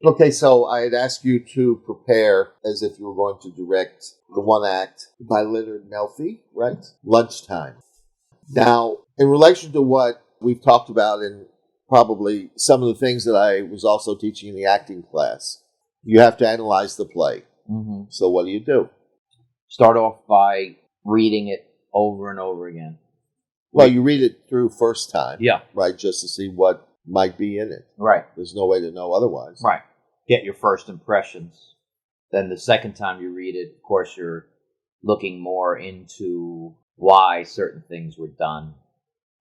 Okay, so I had asked you to prepare as if you were going to direct the one act by Leonard Melfi, right? Lunchtime. Now, in relation to what we've talked about and probably some of the things that I was also teaching in the acting class, you have to analyze the play. Mm-hmm. So what do? Start off by reading it over and over again. Well, you read it through first time. Yeah. Right, just to see what might be in it. Right. There's no way to know otherwise. Right. Get your first impressions. Then the second time you read it, of course, you're looking more into why certain things were done,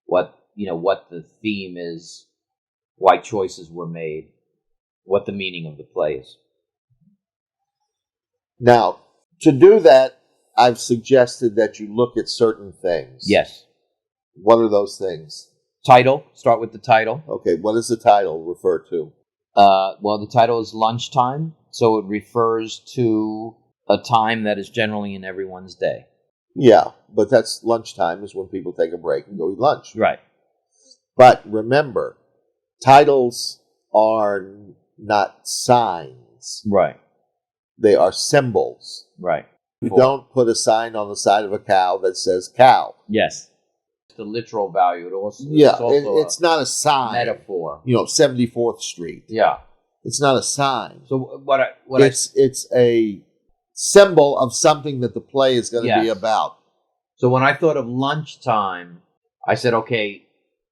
what the theme is, why choices were made, what the meaning of the play is. Now, to do that, I've suggested that you look at certain things. Yes. What are those things? Title. Start with the title. Okay, what does the title refer to? Well, the title is Lunchtime, so it refers to a time that is generally in everyone's day. Yeah, but that's lunchtime is when people take a break and go eat lunch. Right. But remember, titles are not signs. Right. They are symbols. Right. You don't put a sign on the side of a cow that says cow. Yes. The literal value. It's not a sign. Metaphor. 74th Street. Yeah. It's not a sign. So it's a symbol of something that the play is going to be about. So when I thought of lunchtime, I said, okay,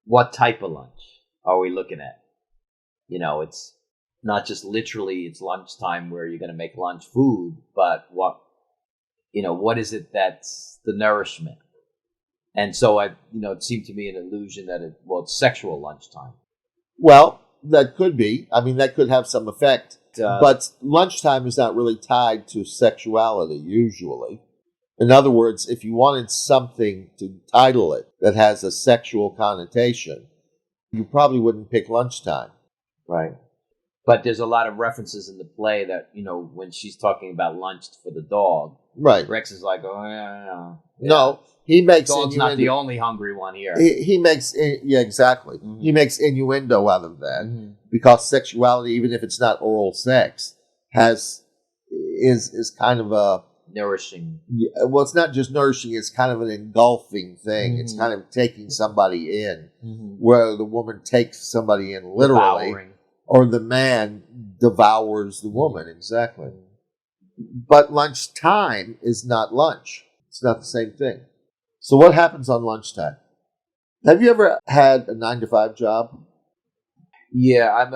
what type of lunch are we looking at? It's not just literally it's lunchtime where you're going to make lunch food, but what is it that's the nourishment? And so it seemed to me an illusion that it's sexual lunchtime. Well, that could be. I mean, that could have some effect. But lunchtime is not really tied to sexuality, usually. In other words, if you wanted something to title it that has a sexual connotation, you probably wouldn't pick lunchtime. Right. But there's a lot of references in the play that, when she's talking about lunch for the dog, right? Rex is like, oh, yeah. No, he makes dog's not the only hungry one here. He makes, exactly. Mm-hmm. He makes innuendo out of that because sexuality, even if it's not oral sex, is kind of a nourishing. Well, it's not just nourishing; it's kind of an engulfing thing. Mm-hmm. It's kind of taking somebody in, where the woman takes somebody in literally. Devouring. Or the man devours the woman, exactly. But lunchtime is not lunch. It's not the same thing. So what happens on lunchtime? Have you ever had a 9-to-5 job? Yeah, I've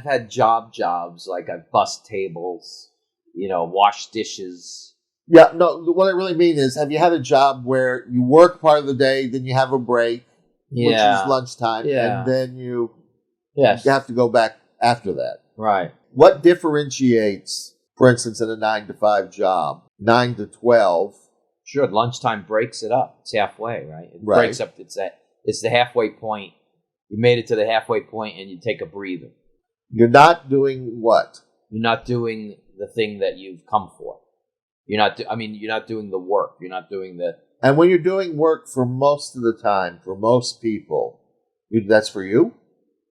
had jobs, like I've bussed tables, washed dishes. Yeah, no, what I really mean is, have you had a job where you work part of the day, then you have a break, which is lunchtime, and then you have to go back after that. Right. What differentiates, for instance, in a 9-to-5 job, 9 to 12? Sure, lunchtime breaks it up. It's halfway, right? It breaks up. It's the halfway point. You made it to the halfway point and you take a breather. You're not doing what? You're not doing the thing that you've come for. You're not doing the work. You're not doing the... And when you're doing work for most of the time, for most people, that's for you?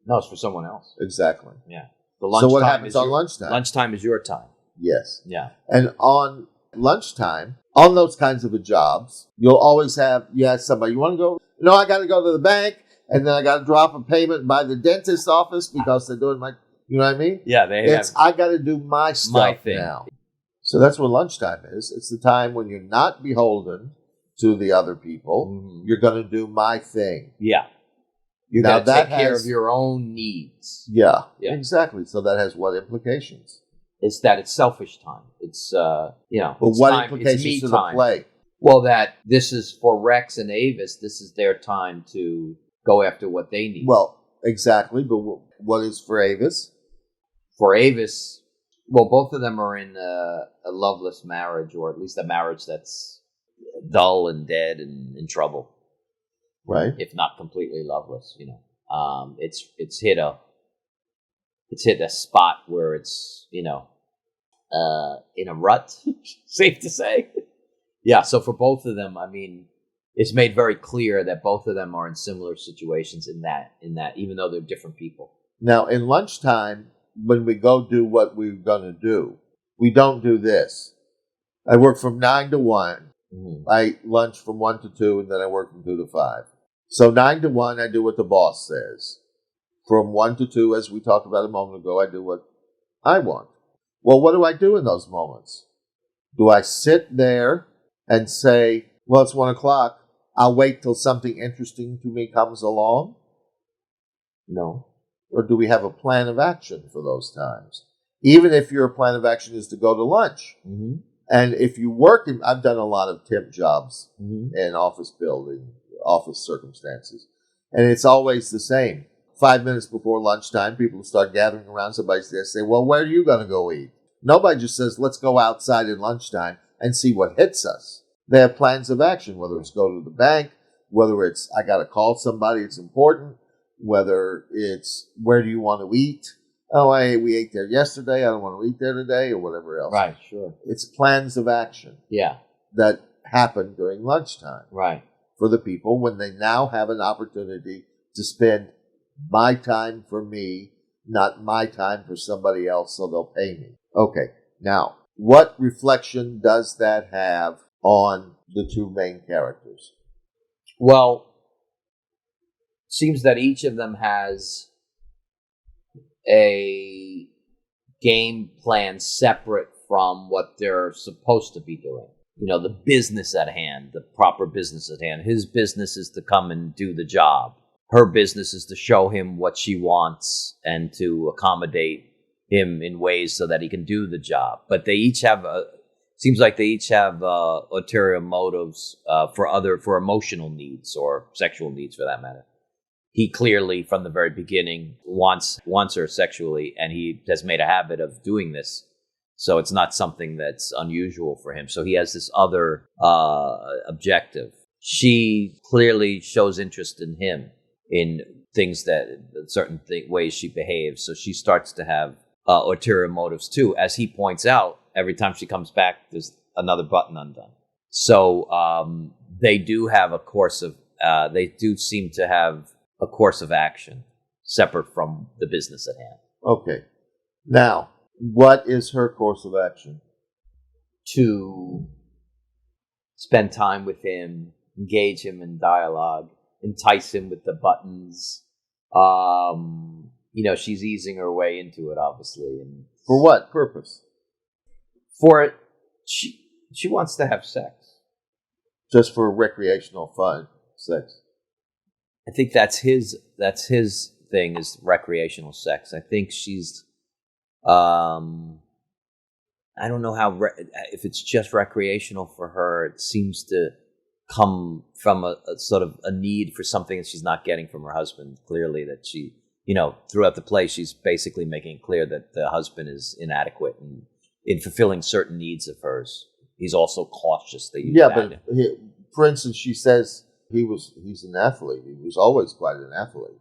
No, it's for someone else. Exactly. Yeah. So what happens on lunchtime? Lunchtime is your time. Yes. Yeah. And on lunchtime, on those kinds of jobs, you'll always have somebody, you want to go? No, I got to go to the bank, and then I got to drop a payment by the dentist's office because they're doing you know what I mean? Yeah, I got to do my stuff now. So that's what lunchtime is. It's the time when you're not beholden to the other people. Mm-hmm. You're going to do my thing. Yeah. You got to take care of your own needs. Yeah, exactly. So that has what implications? is that it's selfish time. It's you know, But it's what time, it's implications me to the time. play? Well, that this is for Rex and Avis. This is their time to go after what they need. Well, exactly. But what is for Avis? For Avis, well, both of them are in a loveless marriage, or at least a marriage that's dull and dead and in trouble, Right. if not completely loveless. You know, it's hit a spot where it's, you know, in a rut. Safe to say. Yeah. So for both of them, I mean, it's made very clear that both of them are in similar situations in that even though they're different people. Now, in lunchtime, when we go do what we're going to do, we don't do this. I work from 9 to 1. Mm-hmm. I lunch from 1 to 2, and then I work from 2 to 5. So 9 to 1, I do what the boss says. From 1 to 2, as we talked about a moment ago, I do what I want. Well, what do I do in those moments? Do I sit there and say, well, it's 1 o'clock, I'll wait till something interesting to me comes along? No. Or do we have a plan of action for those times? Even if your plan of action is to go to lunch. Mm-hmm. And if you work in, I've done a lot of temp jobs Mm-hmm. in office building, office circumstances. And it's always the same. 5 minutes before lunchtime, people start gathering around somebody's desk and say, well, where are you going to go eat? Nobody just says, let's go outside at lunchtime and see what hits us. They have plans of action, whether it's go to the bank, whether it's I got to call somebody, it's important, whether it's where do you want to eat? Oh, we ate there yesterday, I don't want to eat there today, or whatever else. Right, sure. It's plans of action. Yeah. That happen during lunchtime. Right. For the people when they now have an opportunity to spend my time for me, not my time for somebody else, so they'll pay me. Okay, now, what reflection does that have on the two main characters? Well, it seems that each of them has a game plan separate from what they're supposed to be doing. You know, the business at hand, the proper business at hand. His business is to come and do the job. Her business is to show him what she wants and to accommodate him in ways so that he can do the job. But they each have seems like they each have ulterior motives for emotional needs or sexual needs, for that matter. He clearly, from the very beginning, wants her sexually, and he has made a habit of doing this. So it's not something that's unusual for him. So he has this other objective. She clearly shows interest in him in things certain ways she behaves. So she starts to have ulterior motives too. As he points out, every time she comes back, there's another button undone. So they do have a course of, they do seem to have a course of action separate from the business at hand. Okay. Now, what is her course of action? To spend time with him, engage him in dialogue, entice him with the buttons. You know, she's easing her way into it, obviously. And for what purpose? For it, she wants to have sex. Just for recreational fun, sex. I think that's his thing, is recreational sex. I think she's, I don't know if it's just recreational for her. It seems to come from a sort of a need for something that she's not getting from her husband. Clearly that she, you know, throughout the play, she's basically making it clear that the husband is inadequate in fulfilling certain needs of hers. He's also cautious. For instance, she says he's an athlete. He was always quite an athlete.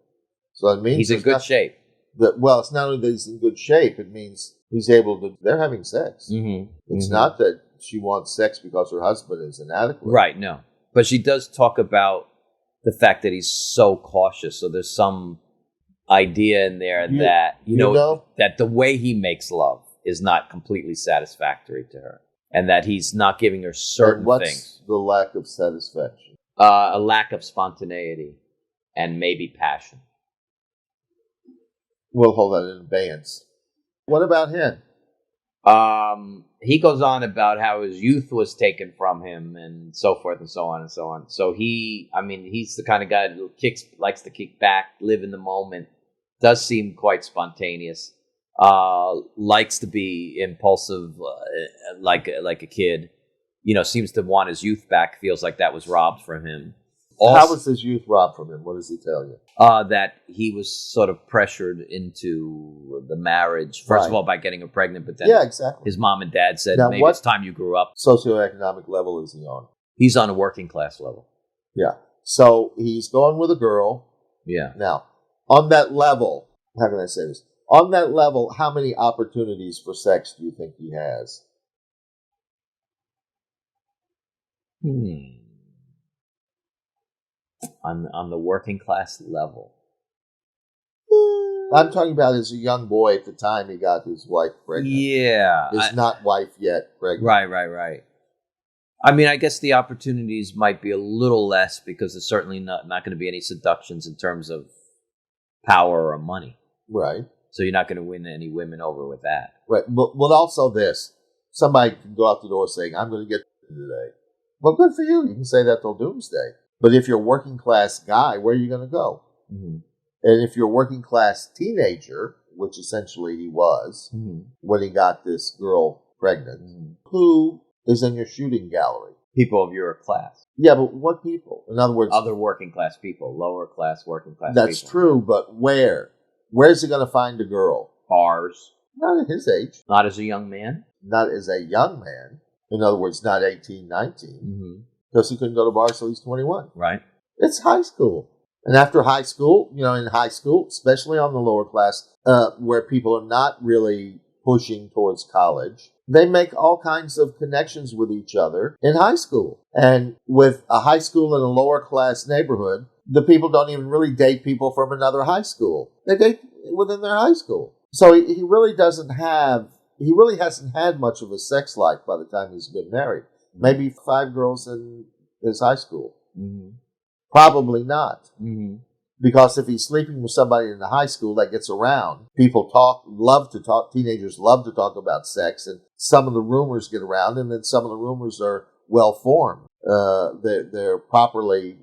So it means he's in good shape. Well, it's not only that he's in good shape, it means he's able to, they're having sex. Mm-hmm. It's not that she wants sex because her husband is inadequate. Right, no. But she does talk about the fact that he's so cautious. So there's some idea in there that, you know, that the way he makes love is not completely satisfactory to her. And that he's not giving her certain things. What's the lack of satisfaction? A lack of spontaneity and maybe passion. We'll hold that in abeyance. What about him? He goes on about how his youth was taken from him and so forth and so on and so on. So he's the kind of guy that likes to kick back, live in the moment, does seem quite spontaneous. likes to be impulsive, like a kid. Seems to want his youth back. Feels like that was robbed from him. How was his youth robbed from him? What does he tell you? That he was sort of pressured into the marriage. First of all, by getting her pregnant, but then exactly. His mom and dad said, now, maybe it's time you grew up. Socioeconomic level is he on? He's on a working class level. Yeah. So he's going with a girl. Yeah. Now, on that level, how can I say this? On that level, how many opportunities for sex do you think he has? On the working class level. I'm talking about as a young boy at the time he got his wife pregnant. Yeah. His not wife yet pregnant. Right. I mean, I guess the opportunities might be a little less because there's certainly not going to be any seductions in terms of power or money. Right. So you're not going to win any women over with that. Right. But also this. Somebody can go out the door saying, I'm going to get today. Well, good for you. You can say that till doomsday. But if you're a working class guy, where are you going to go? Mm-hmm. And if you're a working class teenager, which essentially he was, when he got this girl pregnant, who is in your shooting gallery? People of your class. Yeah, but what people? In other words, other working class people, lower class working class that's people. true, but where? Where's he going to find a girl? Bars. Not at his age. Not as a young man? Not as a young man. In other words, not 18, 19. Because he couldn't go to bars till he's 21. Right. It's high school. And after high school, in high school, especially on the lower class, where people are not really pushing towards college, they make all kinds of connections with each other in high school. And with a high school in a lower class neighborhood, the people don't even really date people from another high school. They date within their high school. So he really hasn't had much of a sex life by the time he's been married. Maybe 5 girls in his high school. Probably not. Because if he's sleeping with somebody in the high school that gets around, people love to talk, teenagers love to talk about sex, and some of the rumors get around, and then some of the rumors are well-formed. They're properly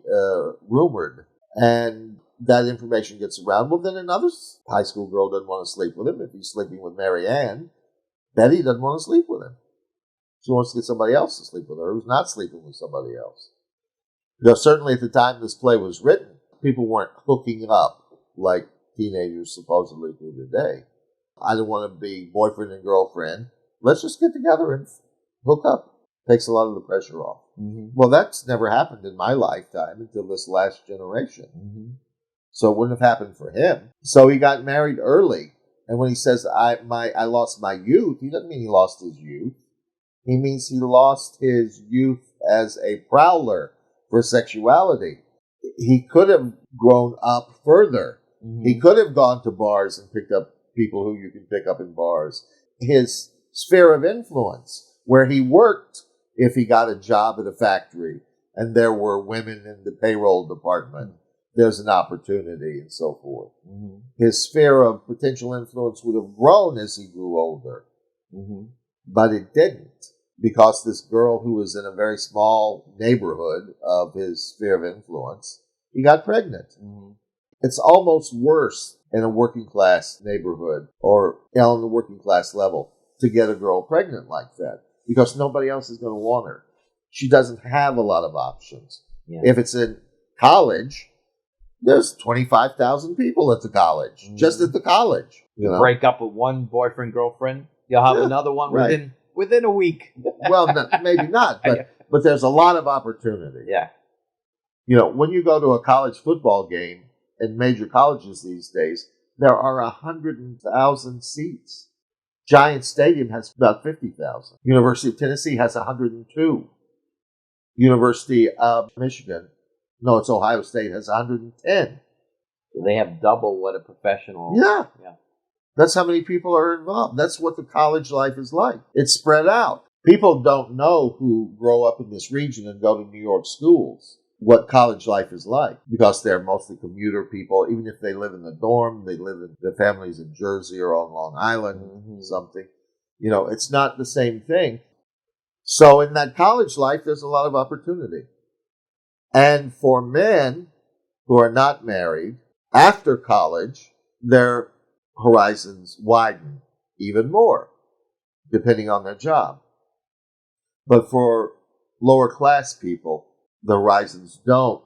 rumored, and that information gets around. Well, then another high school girl doesn't want to sleep with him. If he's sleeping with Mary Ann, Betty doesn't want to sleep with him. She wants to get somebody else to sleep with her who's not sleeping with somebody else. Now, certainly at the time this play was written, people weren't hooking up like teenagers supposedly do today. I don't want to be boyfriend and girlfriend. Let's just get together and hook up. Takes a lot of the pressure off. Well, that's never happened in my lifetime until this last generation. So it wouldn't have happened for him. So he got married early. And when he says, I lost my youth, he doesn't mean he lost his youth. He means he lost his youth as a prowler for sexuality. He could have grown up further. He could have gone to bars and picked up people who you can pick up in bars. His sphere of influence, where he worked, if he got a job at a factory and there were women in the payroll department, there's an opportunity and so forth. His sphere of potential influence would have grown as he grew older. But it didn't, because this girl who was in a very small neighborhood of his sphere of influence, he got pregnant. It's almost worse in a working class neighborhood or on the working class level to get a girl pregnant like that, because nobody else is going to want her. She doesn't have a lot of options. If it's in college, there's 25,000 people at the college, just at the college. You break up with one boyfriend, girlfriend, you'll have another one within a week. Well, maybe not, but there's a lot of opportunity. Yeah. When you go to a college football game in major colleges these days, there are 100,000 seats. Giant Stadium has about 50,000. University of Tennessee has 102. University of Michigan, no, it's Ohio State, has 110. They have double what a professional... Yeah. That's how many people are involved. That's what the college life is like. It's spread out. People don't know who grow up in this region and go to New York schools what college life is like, because they're mostly commuter people. Even if they live in the dorm, their families in Jersey or on Long Island, something. It's not the same thing. So in that college life, there's a lot of opportunity. And for men who are not married, after college, they're horizons widen even more, depending on their job. But for lower class people, the horizons don't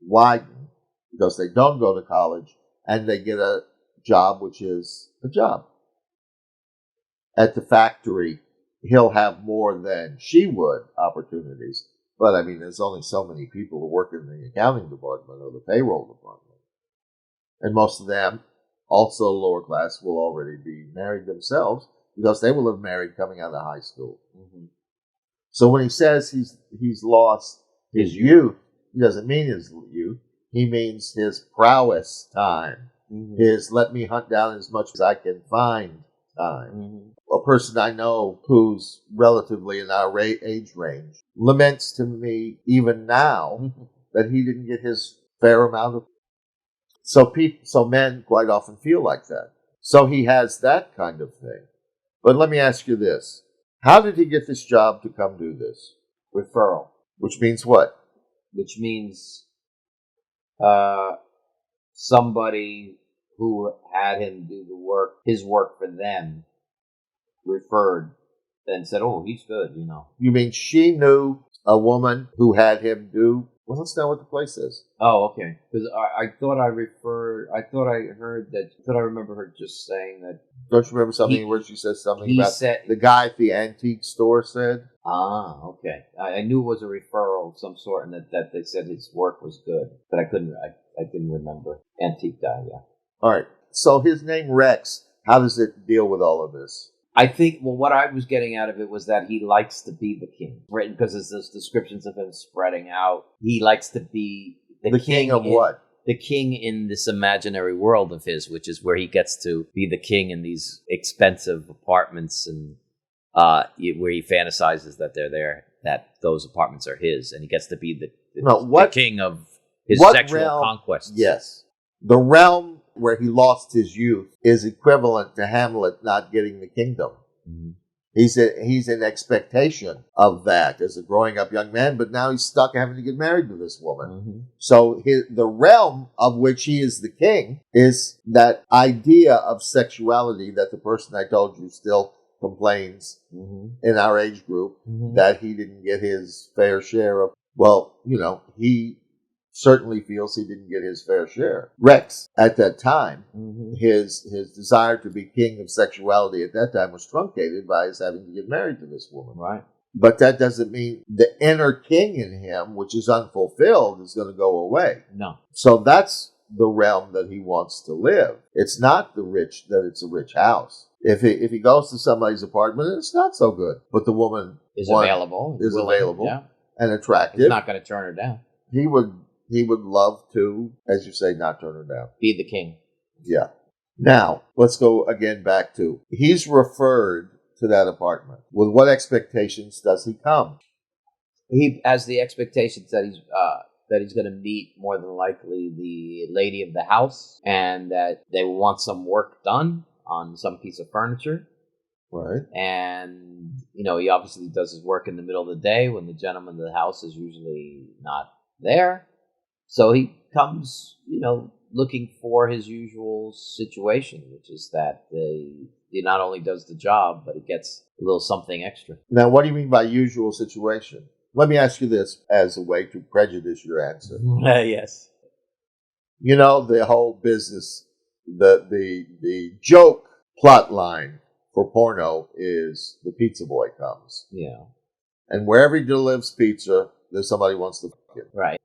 widen because they don't go to college and they get a job, which is a job. At the factory, he'll have more than she would opportunities. But I mean, there's only so many people who work in the accounting department or the payroll department. And most of them, also lower class, will already be married themselves because they will have married coming out of high school. Mm-hmm. So when he says he's lost his youth, he doesn't mean his youth. He means his prowess time. Mm-hmm. His let me hunt down as much as I can find time. Mm-hmm. A person I know who's relatively in our age range laments to me even now that he didn't get his fair amount of. So men quite often feel like that. So he has that kind of thing. But let me ask you this. How did he get this job to come do this? Referral. Which means what? Which means somebody who had him do his work for them, referred and said, "Oh, he's good," you know. You mean she knew a woman who had him do? Well, let's know what the place is. Oh, okay. Because I thought I remember her just saying that. Don't you remember something where she says something about the guy at the antique store said? Ah, okay. I knew it was a referral of some sort, and that they said his work was good, but I didn't remember. Antique guy, yeah. All right. So his name Rex. How does it deal with all of this? I think, what I was getting out of it was that he likes to be the king. Right? Because there's those descriptions of him spreading out. He likes to be the king of what? The king in this imaginary world of his, which is where he gets to be the king in these expensive apartments and where he fantasizes that they're there, that those apartments are his, and he gets to be the king of his sexual conquests. Yes. The realm where he lost his youth is equivalent to Hamlet not getting the kingdom. Mm-hmm. He's in expectation of that as a growing up young man, but now he's stuck having to get married to this woman. Mm-hmm. So the realm of which he is the king is that idea of sexuality that the person I told you still complains in our age group that he didn't get his fair share of. Well, he certainly feels he didn't get his fair share. Rex, at that time, his desire to be king of sexuality at that time was truncated by his having to get married to this woman. Right. But that doesn't mean the inner king in him, which is unfulfilled, is going to go away. No. So that's the realm that he wants to live. It's not that it's a rich house. If he goes to somebody's apartment, it's not so good. But the woman is available yeah, and attractive. He's not going to turn her down. He would love to, as you say, not turn her down. Be the king. Yeah. Now, let's go again back to, he's referred to that apartment. With what expectations does he come? He has the expectations that he's going to meet, more than likely, the lady of the house, and that they want some work done on some piece of furniture. Right. And, he obviously does his work in the middle of the day when the gentleman of the house is usually not there. So he comes, looking for his usual situation, which is that he not only does the job, but he gets a little something extra. Now, what do you mean by usual situation? Let me ask you this as a way to prejudice your answer. Yes. The whole business, the joke plot line for porno is the pizza boy comes. Yeah. And wherever he delivers pizza, there's somebody who wants to fuck it. Right.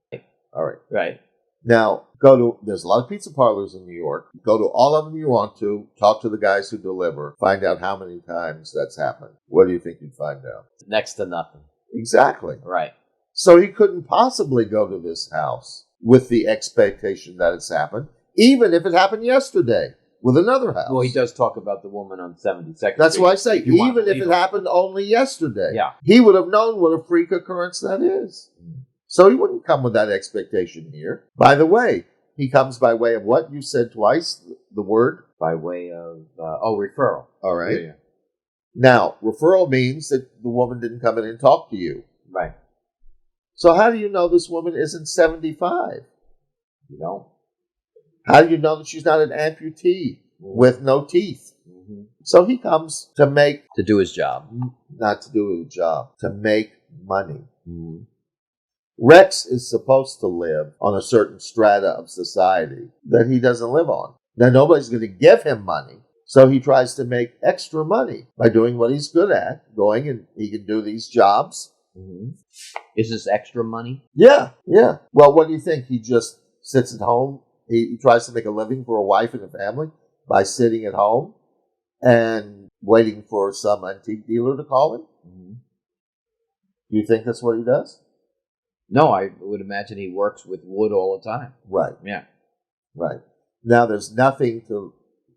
All right. Right. Now, there's a lot of pizza parlors in New York. Go to all of them you want to, talk to the guys who deliver, find out how many times that's happened. What do you think you'd find out? Next to nothing. Exactly. Right. So he couldn't possibly go to this house with the expectation that it's happened, even if it happened yesterday with another house. Well, he does talk about the woman on 72nd Street. That's why I say, even if it happened only yesterday, he would have known what a freak occurrence that is. So he wouldn't come with that expectation here. By the way, he comes by way of what? You said twice the word? By way of, referral. All right. Yeah. Now, referral means that the woman didn't come in and talk to you. Right. So how do you know this woman isn't 75? You don't. How do you know that she's not an amputee? with no teeth. Mm-hmm. So he comes to make, To do his job. not to do his job, to make money. Mm-hmm. Rex is supposed to live on a certain strata of society that he doesn't live on. Now, nobody's going to give him money, so he tries to make extra money by doing what he's good at, going and he can do these jobs. Mm-hmm. Is this extra money? Yeah. Well, what do you think? He just sits at home. He tries to make a living for a wife and a family by sitting at home and waiting for some antique dealer to call him. Mm-hmm. Do you think that's what he does? No, I would imagine he works with wood all the time. Right. Yeah. Right. Now, there's nothing to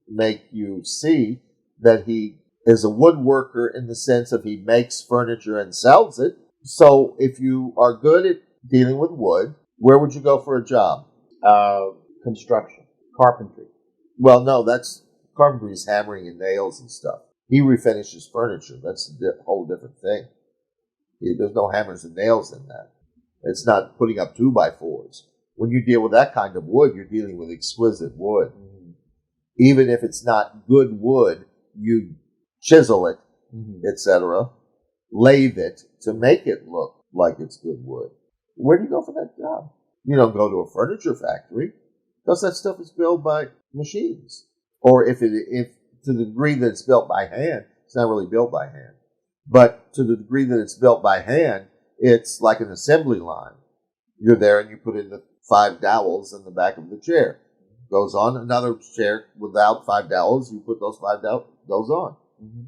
make you see that he is a woodworker in the sense of he makes furniture and sells it. So if you are good at dealing with wood, where would you go for a job? Construction. Carpentry. Well, no, that's carpentry's hammering and nails and stuff. He refinishes furniture. That's a whole different thing. There's no hammers and nails in that. It's not putting up 2x4s. When you deal with that kind of wood, you're dealing with exquisite wood. Mm-hmm. Even if it's not good wood, you chisel it, etc., lathe it to make it look like it's good wood. Where do you go for that job? You don't go to a furniture factory because that stuff is built by machines. Or if to the degree that it's built by hand, it's not really built by hand. But to the degree that it's built by hand, it's like an assembly line. You're there and you put in the 5 dowels in the back of the chair. Goes on another chair without 5 dowels. You put those 5 dowels, goes on. Mm-hmm.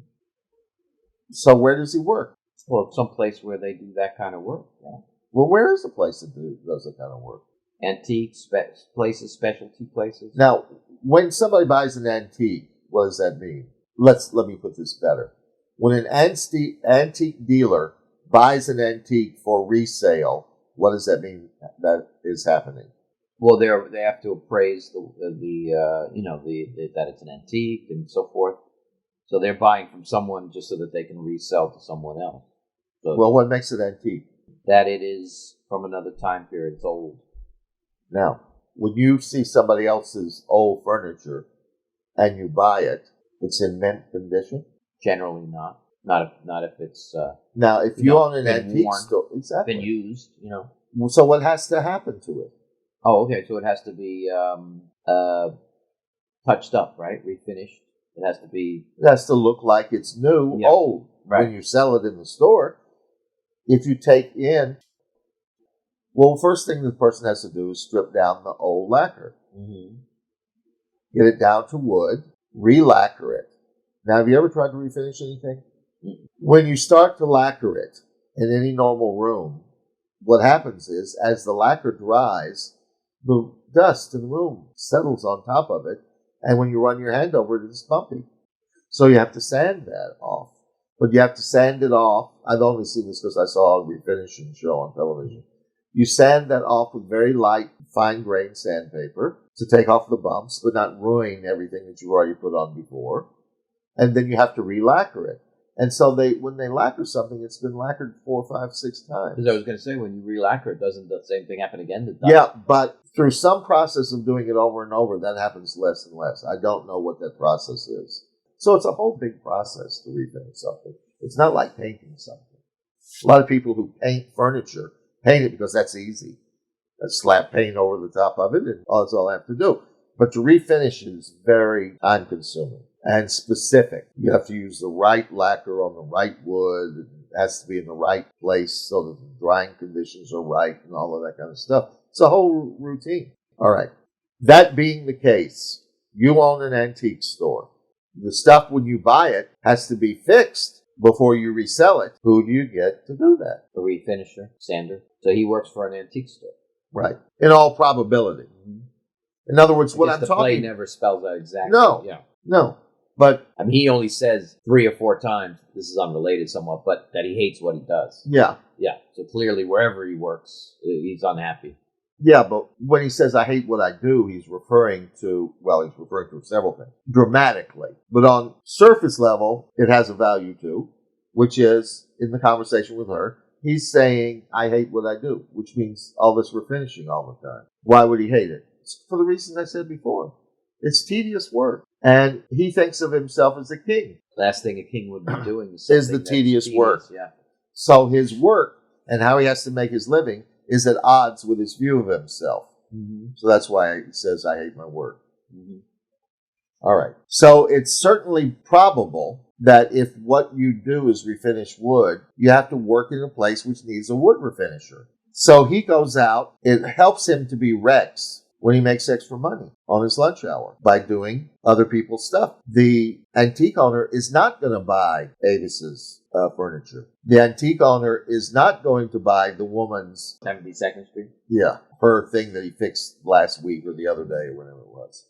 So where does he work? Well, some place where they do that kind of work. Yeah. Well, where is the place that does that kind of work? Antique places, specialty places. Now, when somebody buys an antique, what does that mean? Let me put this better. When an antique dealer buys an antique for resale, what does that mean that is happening? Well, they have to appraise that it's an antique and so forth. So they're buying from someone just so that they can resell to someone else. So Well, what makes it antique? that it is from another time period. It's old. Now, when you see somebody else's old furniture and you buy it, it's in mint condition? Generally not. Not if it's Now, if you own an been antique worn, store, exactly. been used. So what has to happen to it? Oh, okay. So it has to be touched up, right? Refinished. It has to be. It has to look like it's new, Yeah. old. Right. When you sell it in the store, if you take in, well, first thing the person has to do is strip down the old lacquer. Mm-hmm. Get it down to wood, re-lacquer it. Now, have you ever tried to refinish anything? Mm-hmm. When you start to lacquer it in any normal room, what happens is, as the lacquer dries, the dust in the room settles on top of it, and when you run your hand over it, it's bumpy. So you have to sand that off. But you have to sand it off. I've only seen this because I saw a refinishing show on television. You sand that off with very light, fine-grained sandpaper to take off the bumps, but not ruin everything that you've already put on before. And then you have to re-lacquer it. And so when they lacquer something, it's been lacquered 4, 5, 6 times. Because I was going to say, when you re-lacquer it, doesn't the same thing happen again? Yeah, but through some process of doing it over and over, that happens less and less. I don't know what that process is. So it's a whole big process to refinish something. It's not like painting something. A lot of people who paint furniture paint it because that's easy. Slap paint over the top of it, and that's all I have to do. But to refinish is very time-consuming and specific. You have to use the right lacquer on the right wood. It has to be in the right place so that the drying conditions are right and all of that kind of stuff. It's a whole routine. All right. That being the case, you own an antique store. The stuff, when you buy it, has to be fixed before you resell it. Who do you get to do that? A refinisher, sander. So he works for an antique store. Right. In all probability. Mm-hmm. In other words, what I'm the talking... play never spells out exactly. No. Yeah. No. But... I mean, he only says 3 or 4 times, this is unrelated somewhat, but that he hates what he does. Yeah. Yeah. So clearly, wherever he works, he's unhappy. Yeah, but when he says, I hate what I do, he's referring to several things. Dramatically. But on surface level, it has a value too, which is, in the conversation with her, he's saying, I hate what I do, which means all this refinishing all the time. Why would he hate it? It's for the reasons I said before. It's tedious work. And he thinks of himself as a king. Last thing a king would be doing Is the something that's tedious work. Yeah. So his work and how he has to make his living is at odds with his view of himself. Mm-hmm. So that's why he says, I hate my work. Mm-hmm. All right. So it's certainly probable that if what you do is refinish wood, you have to work in a place which needs a wood refinisher. So he goes out. It helps him to be Rex when he makes extra money on his lunch hour by doing other people's stuff. The antique owner is not going to buy Avis's furniture. The antique owner is not going to buy the woman's 72nd Street. Yeah, her thing that he fixed last week or the other day or whenever it was.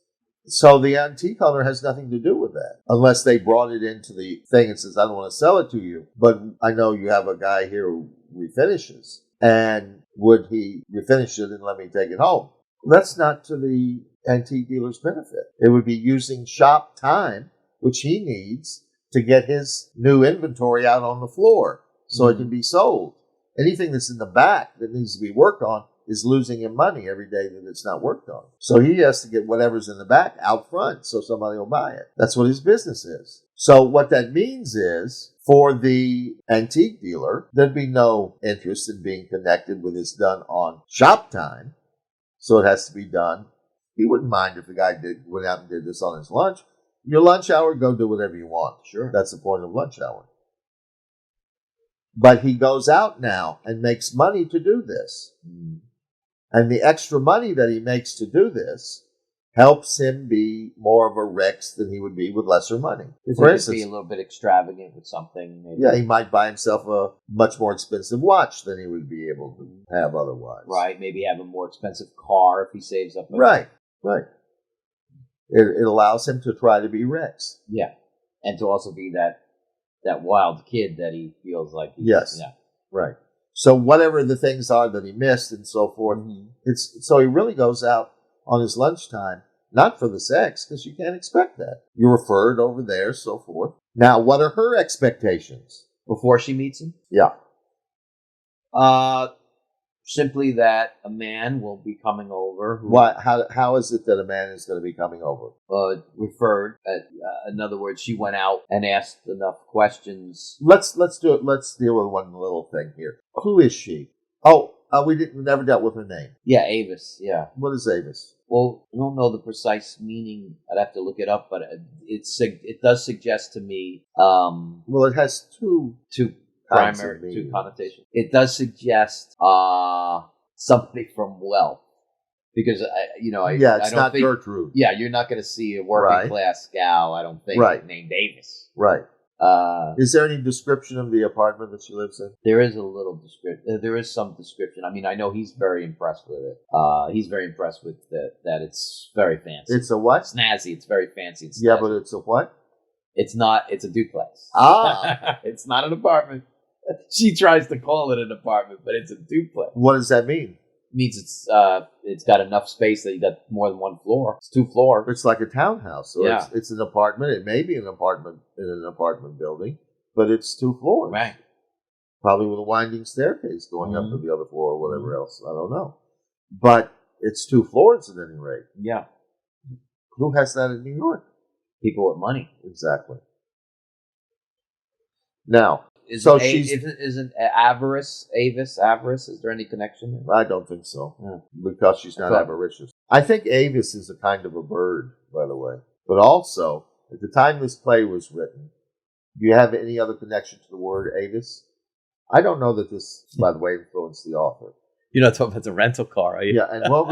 So the antique owner has nothing to do with that unless they brought it into the thing and says, I don't want to sell it to you, but I know you have a guy here who refinishes. And would he refinish it and let me take it home? That's not to the antique dealer's benefit. It would be using shop time, which he needs to get his new inventory out on the floor so it can be sold. Anything that's in the back that needs to be worked on is losing him money every day that it's not worked on. So he has to get whatever's in the back out front so somebody will buy it. That's what his business is. So what that means is, for the antique dealer, there'd be no interest in being connected with this done on shop time. So it has to be done. He wouldn't mind if the guy went out and did this on his lunch. Your lunch hour, go do whatever you want. Sure. That's the point of lunch hour. But he goes out now and makes money to do this. Mm. And the extra money that he makes to do this helps him be more of a Rex than he would be with lesser money. For instance, be a little bit extravagant with something. Maybe. Yeah, he might buy himself a much more expensive watch than he would be able to have otherwise. Right, maybe have a more expensive car if he saves up. Right. It allows him to try to be Rex. Yeah, and to also be that wild kid that he feels like he's... Yes, yeah. Right. So whatever the things are that he missed and so forth, so he really goes out on his lunchtime, not for the sex, because you can't expect that. You're referred over there, so forth. Now, what are her expectations? Before she meets him? Yeah. Simply that a man will be coming over. How is it that a man is going to be coming over? Referred. In other words, she went out and asked enough questions. Let's do it. Let's deal with one little thing here. Who is she? Oh, we never dealt with her name. Yeah, Avis. Yeah. What is Avis? Well, I don't know the precise meaning. I'd have to look it up, but it does suggest to me. Well, it has two primary connotations. It does suggest somebody from wealth, because it's I don't not think, Gertrude. Yeah, you're not going to see a working class gal, I don't think, named Avis. Right. Is there any description of the apartment that she lives in? There is a little description. There is some description. I mean, I know he's very impressed with it. He's very impressed with that it's very fancy. It's a what? Snazzy. It's very fancy. It's yeah, snazzy. but it's a what? It's not. It's a duplex. Ah. It's not an apartment. She tries to call it an apartment, but it's a duplex. What does that mean? It means it's got enough space that you got more than one floor. It's 2 floors. It's like a townhouse. So yeah. It's an apartment. It may be an apartment in an apartment building, but it's 2 floors. Right. Probably with a winding staircase going up to the other floor or whatever else. I don't know. But it's 2 floors at any rate. Yeah. Who has that in New York? People with money. Exactly. Now, isn't Avis? Is there any connection there? I don't think so. Yeah. Because she's not avaricious. I think Avis is a kind of a bird, by the way. But also, at the time this play was written, do you have any other connection to the word Avis? I don't know that this, by the way, influenced the author. You're not talking about the rental car, are you? Yeah, and what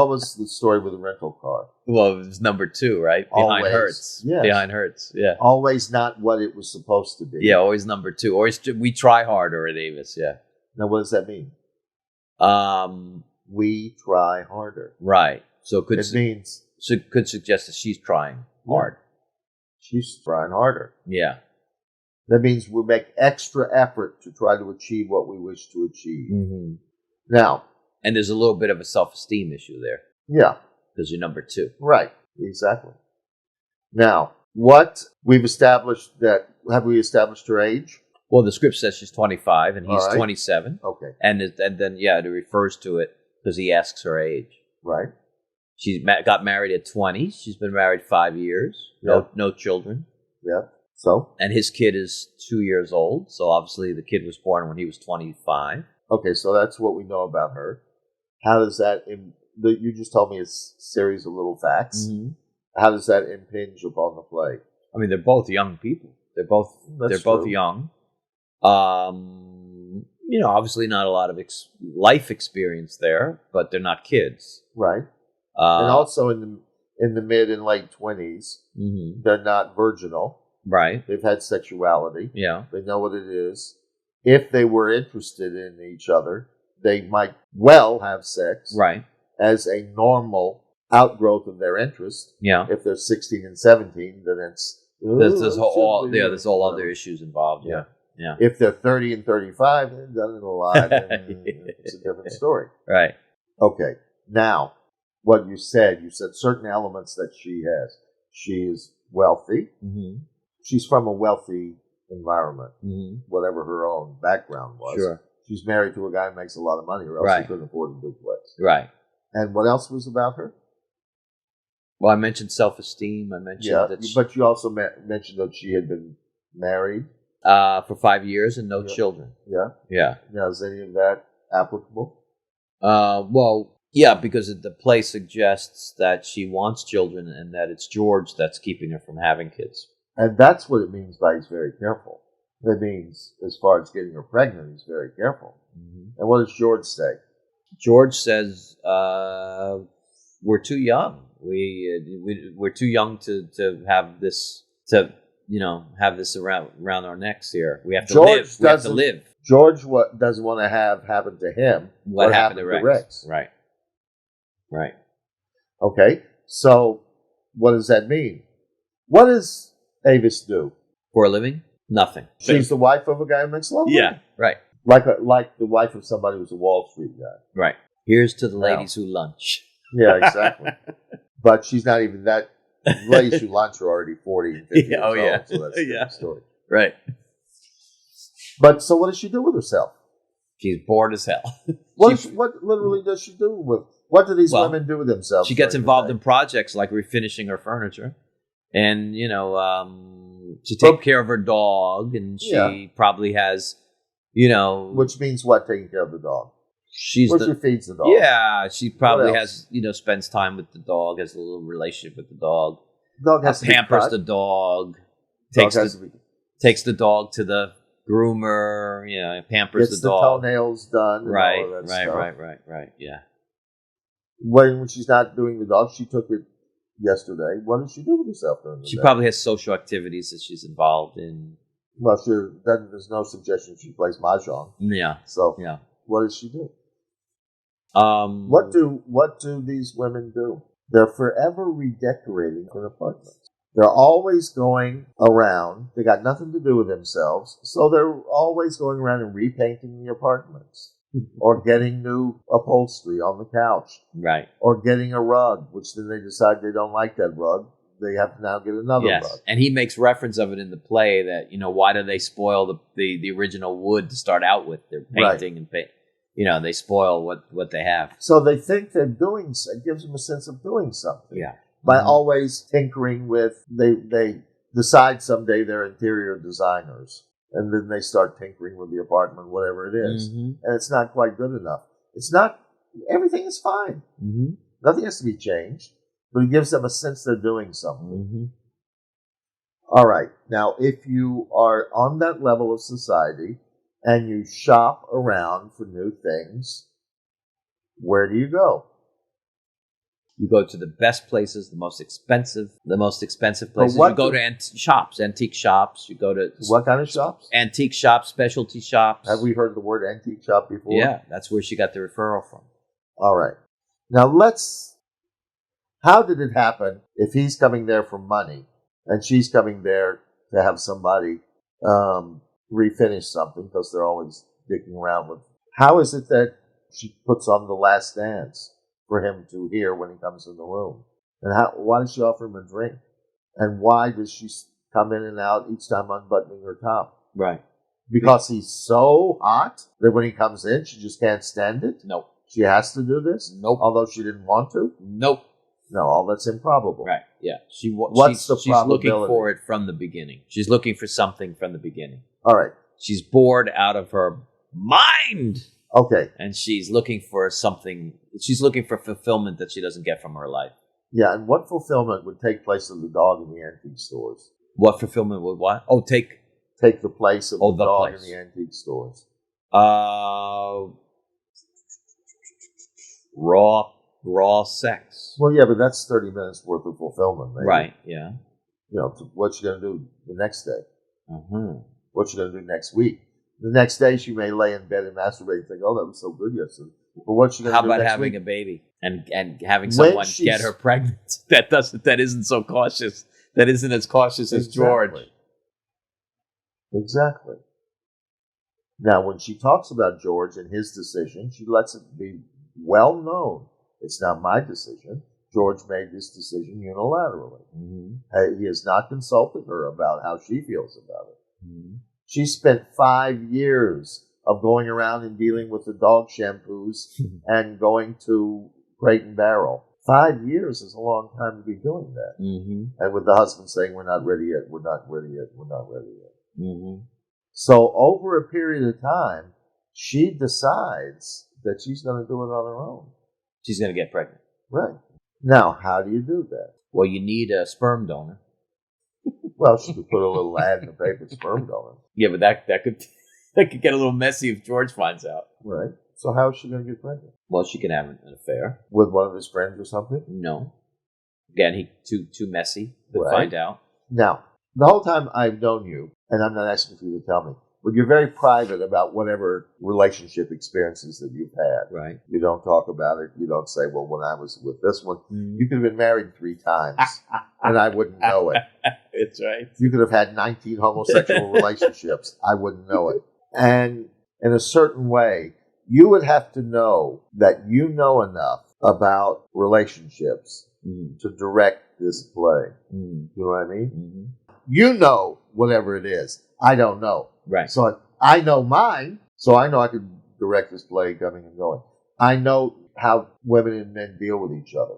was the story with the rental car? Well, it was number 2, right? Behind Hertz. Yes. Behind Hertz, yeah. Always not what it was supposed to be. Yeah, always number 2. Always we try harder at Avis, yeah. Now, what does that mean? We try harder. Right. So it could suggest that she's trying hard. She's trying harder. Yeah. That means we make extra effort to try to achieve what we wish to achieve. Mm-hmm. Now. And there's a little bit of a self-esteem issue there. Yeah. Because you're number 2. Right. Exactly. Now, what we've established have we established her age? Well, the script says she's 25 and he's 27. Okay. And then, it refers to it because he asks her age. Right. got married at 20. She's been married 5 years. No children. Yeah. So? And his kid is 2 years old. So obviously the kid was born when he was 25. Okay, so that's what we know about her. How does that... you just told me a series of little facts. Mm-hmm. How does that impinge upon the play? I mean, they're both young people. They're both both young. Obviously not a lot of life experience there, but they're not kids. Right. And also in the mid and late 20s, mm-hmm. they're not virginal. Right. They've had sexuality. Yeah. They know what it is. If they were interested in each other, they might well have sex. Right. As a normal outgrowth of their interest. Yeah. If they're 16 and 17, then there's all other issues involved. Yeah. Yeah. If they're 30 and 35, they've done it a lot. It's a different story. Right. Okay. Now, what you said certain elements that she has. She is wealthy. Mm-hmm. She's from a wealthy environment, mm-hmm. whatever her own background was. Sure. She's married to a guy who makes a lot of money, or else he couldn't afford a good place. Right. And what else was about her? Well, I mentioned self-esteem. I mentioned but you also mentioned that she had been married for 5 years and no children. Yeah. Yeah. Now, is any of that applicable? Well, yeah, because the play suggests that she wants children and that it's George that's keeping her from having kids. And that's what it means by he's very careful. It means, as far as getting her pregnant, he's very careful. Mm-hmm. And what does George say? George says, we're too young. We're too young to have this, have this around our necks here. We have to live. We have to live. George doesn't want to have happen to him what happened to Rex. Right. Right. Okay. So what does that mean? What does Avis do? For a living? Nothing. She's the wife of a guy who makes a lot of money. Yeah, right. Like the wife of somebody who's a Wall Street guy. Right. Here's to the ladies who lunch. Yeah, exactly. But she's not even that. Ladies who lunch are already 40 and 50 years old. So that's a different story. Right. But so what does she do with herself? She's bored as hell. What literally does she do with... What do these women do with themselves? She gets involved in projects like refinishing her furniture. And, she takes care of her dog. And she probably has, Which means what, taking care of the dog? She feeds the dog. Yeah, she probably has, spends time with the dog, has a little relationship with the dog. The dog has to pampers the dog. Takes the dog to the groomer, pampers the dog. Gets the toenails done. Right, and all of that stuff. Right, yeah. When she's not doing the dog, she took it yesterday. What does she do with herself during the day? She probably has social activities that she's involved in. Well, there's no suggestion she plays mahjong. Yeah. So, what does she do? What do these women do? They're forever redecorating their apartments. They're always going around. They got nothing to do with themselves, so they're always going around and repainting the apartments. Or getting new upholstery on the couch. Right. Or getting a rug, which then they decide they don't like that rug. They have to now get another rug. And he makes reference of it in the play that, why do they spoil the original wood to start out with? They're painting and paint. They spoil what they have. So they think they're doing, it gives them a sense of doing something. Yeah. By always tinkering with, they decide someday they're interior designers. And then they start tinkering with the apartment, whatever it is. Mm-hmm. And it's not quite good enough. Everything is fine. Mm-hmm. Nothing has to be changed. But it gives them a sense they're doing something. Mm-hmm. All right. Now, if you are on that level of society and you shop around for new things, where do you go? You go to the best places, the most expensive places. You go to antique shops. You go to... What kind of shops? Antique shops, specialty shops. Have we heard the word antique shop before? Yeah, that's where she got the referral from. All right. Now how did it happen if he's coming there for money and she's coming there to have somebody refinish something because they're always dicking around with... How is it that she puts on the last dance for him to hear when he comes in the room? And why does she offer him a drink? And why does she come in and out each time unbuttoning her top? Right. Because he's so hot that when he comes in, she just can't stand it? Nope. She has to do this? Nope. Although she didn't want to? Nope. No, all that's improbable. Right. Yeah. What's the she's looking probability? for it from the beginning. She's looking for something from the beginning. All right. She's bored out of her mind. Okay. And she's looking for something. She's looking for fulfillment that she doesn't get from her life. Yeah, and what fulfillment would take place of the dog in the antique stores? What fulfillment would what? Oh, take the place of the dog place. in the antique stores. Raw sex. Well, yeah, but that's 30 minutes worth of fulfillment, maybe. Right. Yeah. You know, what you going to do the next day? Mm-hmm. What you going to do next week? The next day, she may lay in bed and masturbate and think, "Oh, that was so good yesterday." But what's she going to do How about next having week? a baby and having someone get her pregnant? That isn't so cautious. That isn't as cautious as George. Exactly. Now, when she talks about George and his decision, she lets it be well known. It's not my decision. George made this decision unilaterally. Mm-hmm. He has not consulted her about how she feels about it. Mm-hmm. She spent 5 years of going around and dealing with the dog shampoos and going to Crate and Barrel. 5 years is a long time to be doing that. Mm-hmm. And with the husband saying, "We're not ready yet, we're not ready yet, we're not ready yet." Mm-hmm. So over a period of time, she decides that she's going to do it on her own. She's going to get pregnant. Right. Now, how do you do that? Well, you need a sperm donor. Well, she could put a little ad in the paper, sperm donor. Yeah, but that could get a little messy if George finds out. Right. So how is she going to get pregnant? Well, she can have an affair. With one of his friends or something? No. Again, he too messy to Right. find out. Now, the whole time I've known you, and I'm not asking for you to tell me, but you're very private about whatever relationship experiences that you've had. Right. You don't talk about it. You don't say, "Well, when I was with this one," you could have been married 3 times, and I wouldn't know it. That's right. You could have had 19 homosexual relationships. I wouldn't know it. And in a certain way, you would have to know that you know enough about relationships to direct this play. You know what I mean? Mm-hmm. You know whatever it is. I don't know. Right. So I know mine, so I know I could direct this play coming and going. I know how women and men deal with each other.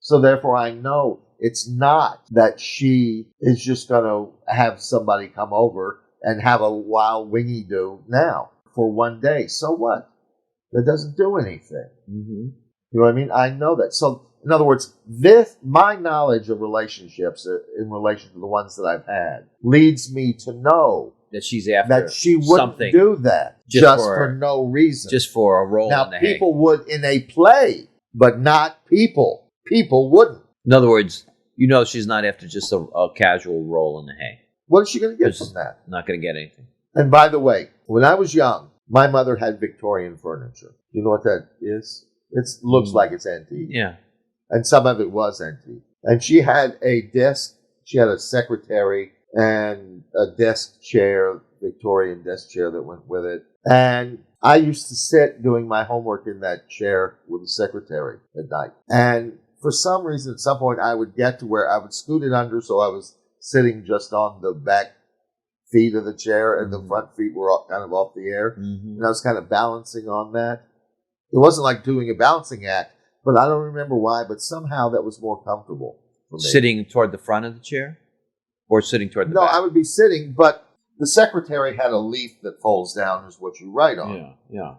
So therefore I know it's not that she is just going to have somebody come over and have a wild wingy-do now for one day. So what? That doesn't do anything. Mm-hmm. You know what I mean? I know that. So, in other words, my knowledge of relationships in relation to the ones that I've had leads me to know that she's after that she wouldn't something do that just for no reason. Just for a role now, in the people would in a play, but not people. People wouldn't. In other words, you know she's not after just a casual role in the hay. What is she going to get from that? Not going to get anything. And by the way, when I was young, my mother had Victorian furniture. You know what that is? It looks like it's antique. Yeah. And some of it was antique. And she had a desk, she had a secretary and a desk chair, Victorian desk chair that went with it. And I used to sit doing my homework in that chair with the secretary at night. And for some reason, at some point, I would get to where I would scoot it under so I was sitting just on the back feet of the chair and the front feet were kind of off the air. And I was kind of balancing on that. It wasn't like doing a balancing act, but I don't remember why, but somehow that was more comfortable for me. Sitting toward the front of the chair? Or sitting toward the back? No, I would be sitting, but the secretary had a leaf that folds down is what you write on. Yeah.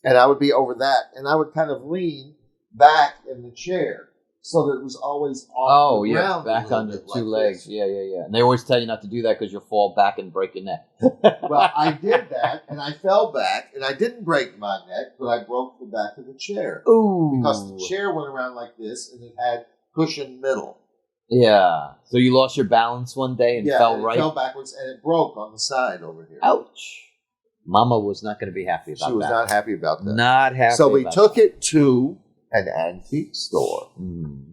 And I would be over that, and I would kind of lean back in the chair so that it was always off the ground. Back under bit two like legs. this. Yeah. And they always tell you not to do that because you'll fall back and break your neck. Well, I did that, and I fell back, and I didn't break my neck, but I broke the back of the chair. Ooh. Because the chair went around like this, and it had cushioned middle. Yeah. So you lost your balance one day and fell right? It fell backwards, and it broke on the side over here. Ouch. Mama was not going to be happy about that. She was not happy about that. Not happy So we about took that. it to an antique store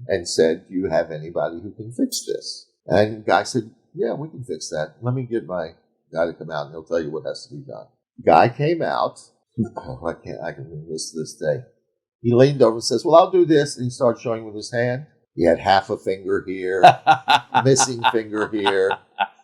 and said, "Do you have anybody who can fix this?" And the guy said, "Yeah, we can fix that. Let me get my guy to come out, and he'll tell you what has to be done." Guy came out. Oh, I can remember this day. He leaned over and says, "Well, I'll do this." And he started showing with his hand. He had half a finger here, missing finger here.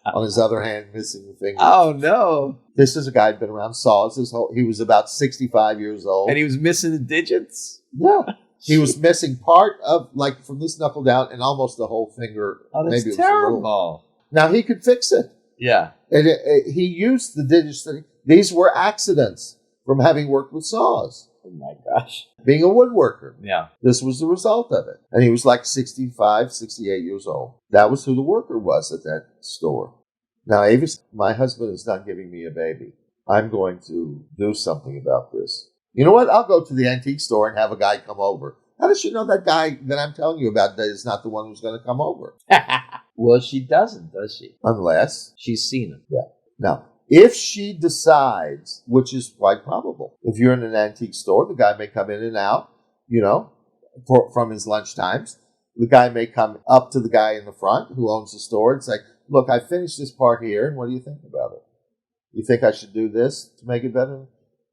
On his other hand, missing a finger. Oh, no. This is a guy who'd been around saws his whole. He was about 65 years old. And he was missing the digits? Yeah. He was missing part of, like, from this knuckle down and almost the whole finger. Oh, that's Maybe it was a little. terrible. Now, he could fix it. Yeah. And he used the digits. These were accidents from having worked with saws, Oh my gosh. being a woodworker. Yeah. This was the result of it. And he was like 65, 68 years old. That was who the worker was at that store. Now, Avis, my husband is not giving me a baby. I'm going to do something about this. You know what? I'll go to the antique store and have a guy come over. How does she know that guy that I'm telling you about is not the one who's going to come over? Well, she doesn't, does she? Unless She's seen him. Yeah. Now, if she decides, which is quite probable, if you're in an antique store, the guy may come in and out, from his lunch times. The guy may come up to the guy in the front who owns the store and say, look, I finished this part here, and what do you think about it? You think I should do this to make it better?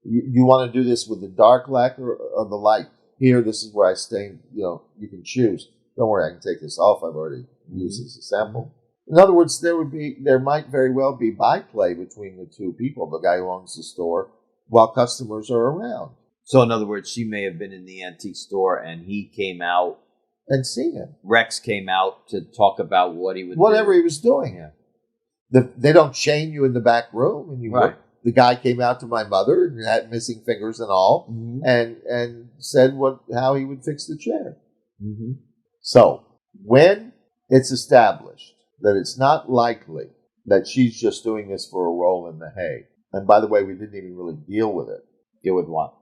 You want to do this with the dark lacquer or the light? Here, this is where I stain, you can choose. Don't worry, I can take this off. I've already used this as a sample. In other words, there might very well be byplay between the two people, the guy who owns the store, while customers are around. So, in other words, she may have been in the antique store and he came out. And seen him. Rex came out to talk about what he would Whatever do. he was doing. Yeah. They don't chain you in the back room. And Right. The guy came out to my mother and had missing fingers and all, and said how he would fix the chair. Mm-hmm. So, when it's established that it's not likely that she's just doing this for a roll in the hay, and by the way, we didn't even really deal with it. Deal with what?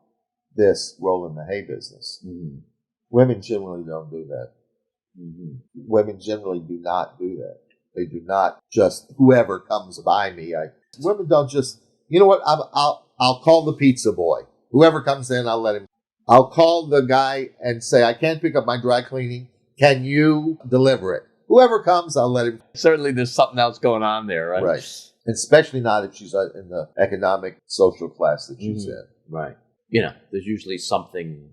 This roll in the hay business. Mm-hmm. Women generally don't do that. Mm-hmm. Women generally do not do that. They do not just, whoever comes by me. Women don't just, you know what, I'll call the pizza boy. Whoever comes in, I'll call the guy and say, I can't pick up my dry cleaning. Can you deliver it? Whoever comes, I'll let him. Certainly there's something else going on there, right? Right. Especially not if she's in the economic, social class that she's in. Right. There's usually something.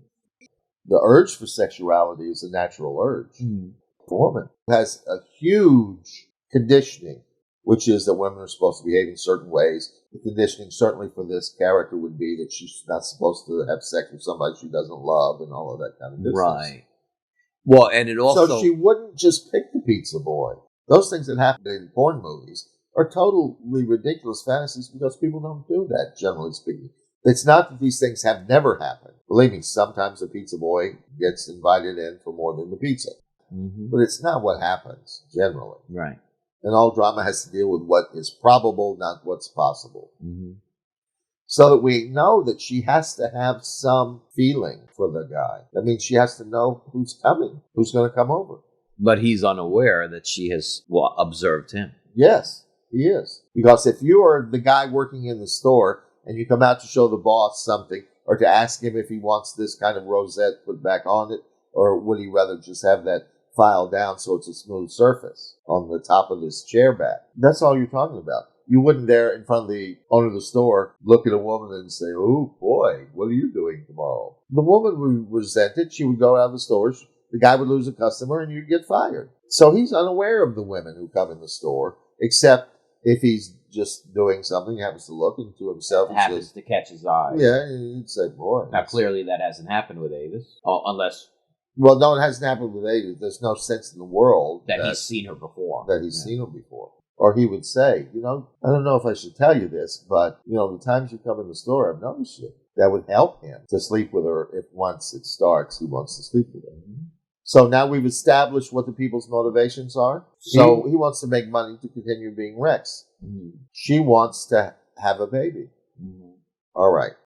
The urge for sexuality is a natural urge. Mm. A woman has a huge conditioning, which is that women are supposed to behave in certain ways. The conditioning, certainly for this character, would be that she's not supposed to have sex with somebody she doesn't love and all of that kind of business. Right. Well, and it also... So she wouldn't just pick the pizza boy. Those things that happen in porn movies are totally ridiculous fantasies because people don't do that, generally speaking. It's not that these things have never happened. Believe me, sometimes the pizza boy gets invited in for more than the pizza. Mm-hmm. But it's not what happens, generally. Right. And all drama has to deal with what is probable, not what's possible. Mm-hmm. So that we know that she has to have some feeling for the guy. That means she has to know who's coming, who's going to come over. But he's unaware that she has observed him. Yes, he is. Because if you are the guy working in the store and you come out to show the boss something or to ask him if he wants this kind of rosette put back on it, or would he rather just have that file down so it's a smooth surface on the top of this chair back, that's all you're talking about. You wouldn't dare in front of the owner of the store look at a woman and say, oh boy, what are you doing tomorrow? The woman would resent it. She would go out of the store. The guy would lose a customer and you'd get fired. So he's unaware of the women who come in the store, except if he's just doing something, he happens to look into himself and happens says, to catch his eye. yeah, he'd say, boy. Now, clearly that hasn't happened with Avis. Unless... Well, no, it hasn't happened with Avis. There's no sense in the world that he's seen her before. That he's seen her before. Or he would say, I don't know if I should tell you this, but, the times you come in the store, I've noticed you. That would help him to sleep with her if once it starts, he wants to sleep with her. Mm-hmm. So now we've established what the people's motivations are. So he wants to make money to continue being Rex. Mm-hmm. She wants to have a baby. Mm-hmm. All right.